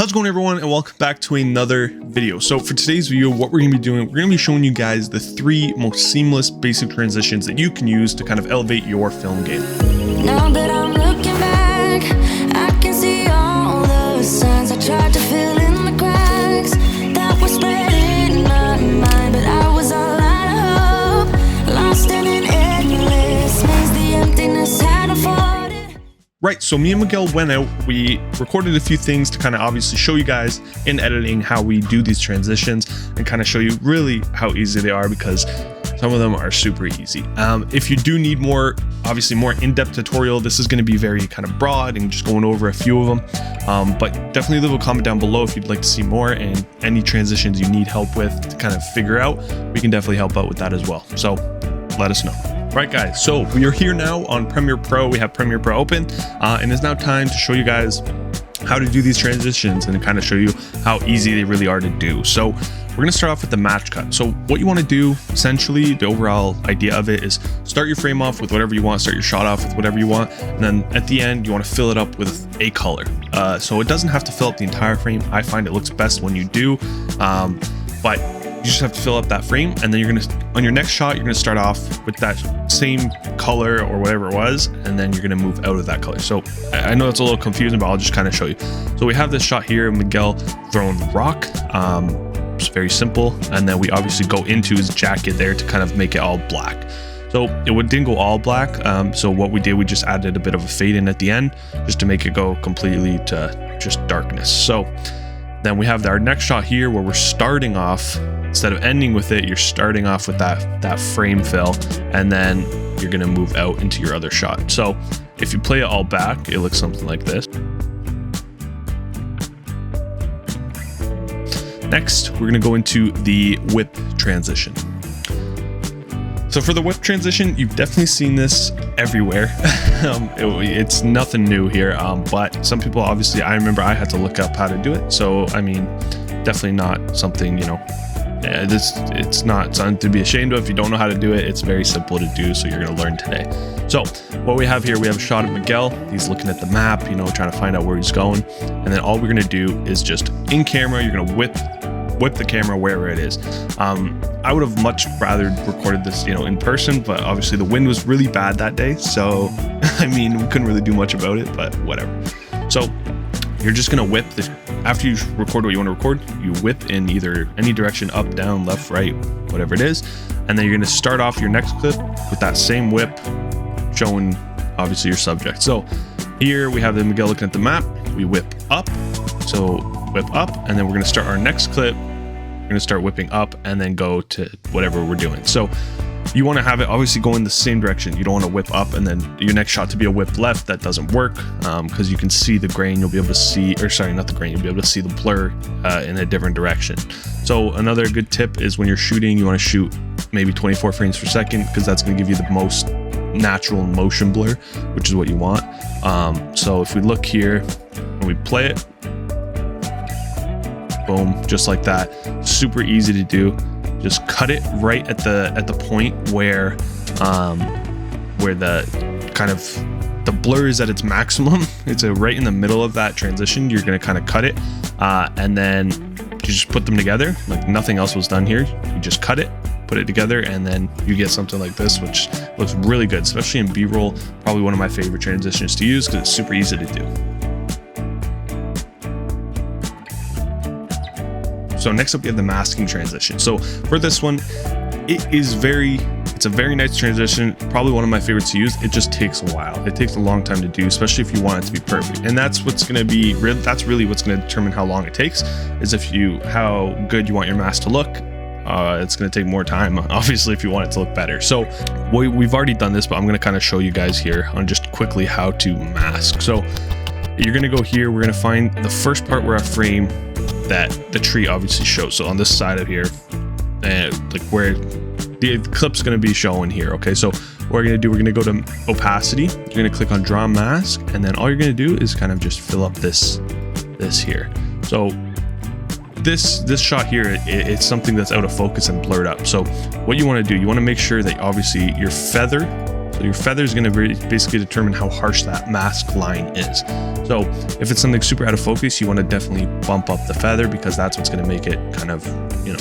How's it going, everyone, and welcome back to another video. So for today's video, what we're going to be doing, we're going to be showing you guys the 3 most seamless basic transitions that you can use to kind of elevate your film game. Now that I'm looking back, I can see all the signs I tried to fill in the cracks that were spreading in my mind, but I was all out of hope, lost in an endless maze. The emptiness had afforded. Right, so me and Miguel went out, we recorded a few things to kind of obviously show you guys in editing how we do these transitions and kind of show you really how easy they are, because some of them are super easy. If you do need more, obviously more in-depth tutorial, this is going to be very kind of broad and just going over a few of them. But definitely leave a comment down below if you'd like to see more, and any transitions you need help with to kind of figure out, we can definitely help out with that as well. So let us know. Right, guys, so we are here now on Premiere Pro. We have Premiere Pro open, and it's now time to show you guys how to do these transitions and kind of show you how easy they really are to do. So we're going to start off with the match cut. So what you want to do, essentially, the overall idea of it is start your frame off with whatever you want, start your shot off with whatever you want, and then at the end, you want to fill it up with a color. So it doesn't have to fill up the entire frame. I find it looks best when you do, but you just have to fill up that frame, and then you're going to, on your next shot, you're going to start off with that same color or whatever it was, and then you're going to move out of that color. So I know it's a little confusing, but I'll just kind of show you. So we have this shot here, Miguel throwing the rock. It's very simple. And then we obviously go into his jacket there to kind of make it all black. So it didn't go all black. So what we did, we just added a bit of a fade in at the end just to make it go completely to just darkness. So then we have our next shot here where we're starting off, instead of ending with it, you're starting off with that frame fill, and then you're gonna move out into your other shot. So if you play it all back, it looks something like this. Next, we're gonna go into the whip transition. So for the whip transition, you've definitely seen this everywhere. It's nothing new here, but some people, obviously, I remember I had to look up how to do it. So, I mean, definitely not something, you know, it's not something to be ashamed of. If you don't know how to do it, it's very simple to do, so you're going to learn today. So what we have here, we have a shot of Miguel. He's looking at the map, you know, trying to find out where he's going. And then all we're going to do is just in camera, you're going to whip the camera wherever it is. I would have much rather recorded this, you know, in person, but obviously the wind was really bad that day. So, I mean, we couldn't really do much about it, but whatever. So you're just going to whip after you record what you want to record, you whip in either any direction, up, down, left, right, whatever it is. And then you're going to start off your next clip with that same whip, showing obviously your subject. So here we have the Miguel looking at the map, we whip up. So whip up, and then we're going to start our next clip. We're going to start whipping up and then go to whatever we're doing. So you want to have it obviously go in the same direction. You don't want to whip up and then your next shot to be a whip left. That doesn't work, because you can see the grain. You'll be able to see, or sorry, not the grain, you'll be able to see the blur in a different direction. So another good tip is when you're shooting, you want to shoot maybe 24 frames per second, because that's going to give you the most natural motion blur, which is what you want. So if we look here and we play it, boom, just like that. Super easy to do. Just cut it right at the point where the kind of the blur is at its maximum. It's right in the middle of that transition. You're gonna kind of cut it, and then you just put them together. Like nothing else was done here. You just cut it, put it together, and then you get something like this, which looks really good, especially in B-roll. Probably one of my favorite transitions to use because it's super easy to do. So next up, we have the masking transition. So for this one, it's a very nice transition. Probably one of my favorites to use. It just takes a while. It takes a long time to do, especially if you want it to be perfect. And that's what's going to be, that's really what's going to determine how long it takes, is how good you want your mask to look. It's going to take more time, obviously, if you want it to look better. So we've already done this, but I'm going to kind of show you guys here on just quickly how to mask. So you're going to go here. We're going to find the first part where our frame that the tree obviously shows. So on this side of here, and like where the clip's going to be showing here. Okay, so what we're going to do, we're going to go to opacity. You're going to click on draw mask, and then all you're going to do is kind of just fill up this here. So this shot here, it's something that's out of focus and blurred up. So what you want to do, you want to make sure that obviously your feather, So your feather is going to basically determine how harsh that mask line is. So if it's something super out of focus, you want to definitely bump up the feather, because that's what's going to make it kind of, you know,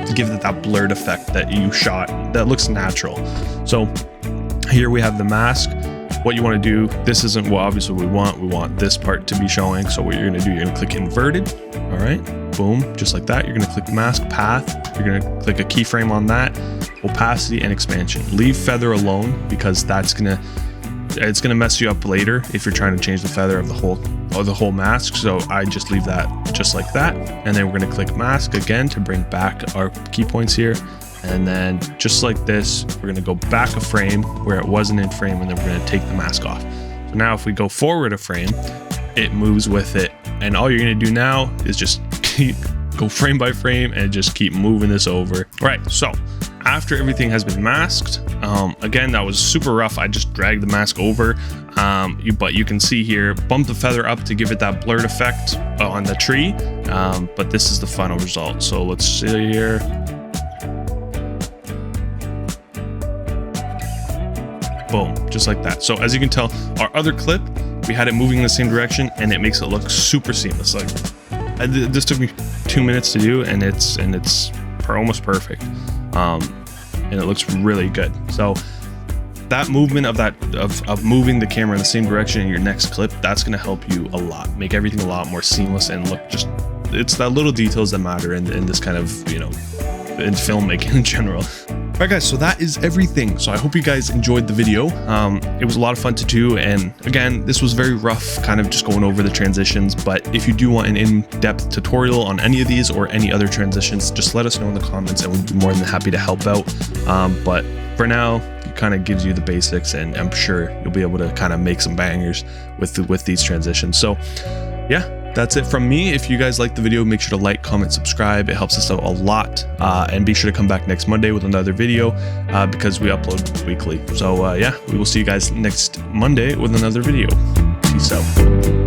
to give it that blurred effect that you shot that looks natural. So here we have the mask. What you want to do, this isn't what obviously we want this part to be showing. So what you're going to do, you're going to click inverted. All right, boom, just like that. You're going to click mask path. You're going to click a keyframe on that, opacity and expansion. Leave feather alone, because it's going to mess you up later if you're trying to change the feather of the whole mask. So I just leave that just like that. And then we're going to click mask again to bring back our key points here. And then just like this, we're going to go back a frame where it wasn't in frame, and then we're going to take the mask off. So now if we go forward a frame, it moves with it. And all you're going to do now is just go frame by frame and just keep moving this over. All right, so after everything has been masked, again, that was super rough. I just dragged the mask over, but you can see here, bump the feather up to give it that blurred effect on the tree. But this is the final result. So let's see here. Boom, just like that. So as you can tell, our other clip, we had it moving in the same direction, and it makes it look super seamless. Like this took me 2 minutes to do, and it's almost perfect. And it looks really good. So that movement of moving the camera in the same direction in your next clip, that's going to help you a lot, make everything a lot more seamless and look just, it's the little details that matter in this kind of, you know, in filmmaking in general. All right, guys, so that is everything. So I hope you guys enjoyed the video. It was a lot of fun to do. And again, this was very rough, kind of just going over the transitions. But if you do want an in-depth tutorial on any of these or any other transitions, just let us know in the comments, and we'll be more than happy to help out. But for now, it kind of gives you the basics, and I'm sure you'll be able to kind of make some bangers with these transitions. So yeah. That's it from me. If you guys like the video, make sure to like, comment, subscribe. It helps us out a lot. And be sure to come back next Monday with another video because we upload weekly. So yeah, we will see you guys next Monday with another video. Peace out.